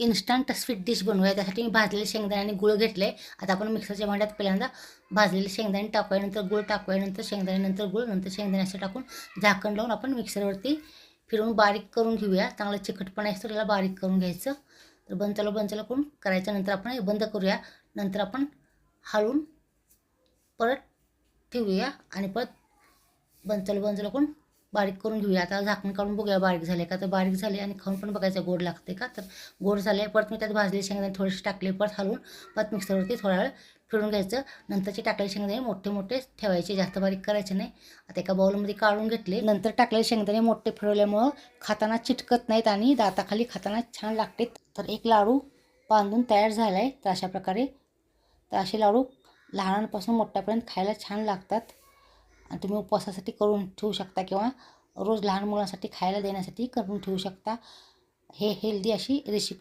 Instant sweet dish बनवूया. त्यासाठी मी भाजलेले शेंगदाणे आणि गूळ घेतले. आता आपण मिक्सरच्या भांड्यात पहिल्यांदा भाजलेले शेंगदाणे टाकूया, नंतर गूळ टाकूया, नंतर शेंगदाणे, नंतर गूळ, नंतर शेंगदाणे असं टाकून झाकण लावून आपण मिक्सरवरती फिरवून बारीक करून घेऊया. चांगलं चिकटपणा असतो त्याला बारीक करून घ्यायचं. तर बंद चालू करून करायचं. नंतर आपण हे बंद करूया. नंतर आपण हलवून परत ठेवूया आणि परत बंद चालू करून बारीक करून घेऊया. आता झाकण काढून बघूया बारीक झाले का. तर बारीक झाले आणि खाऊन पण बघायचं गोड लागते का. तर गोड झाले. परत मी त्यात भाजलेले शेंगदाणे थोडेसे टाकले. परत हलवून परत मिक्सरवरती थोडा वेळ फिरून घ्यायचं. नंतरचे टाकलेले शेंगदाणे मोठे मोठे ठेवायचे, जास्त बारीक करायचे नाही. आता एका बाउलमध्ये काढून घेतले. नंतर टाकलेले शेंगदाणे मोठे फिरवल्यामुळं खाताना चिटकत नाहीत आणि दाताखाली खाताना छान लागते. तर एक लाडू बांधून तयार झाला आहे. तर अशा प्रकारे तर असे लाडू लहानांपासून मोठ्यापर्यंत खायला छान लागतात आणि तुम्ही उपवासासाठी करून ठेवू शकता किंवा रोज लहान मुलांसाठी खायला देण्यासाठी करून ठेवू शकता. हे हेल्दी अशी रेसिपी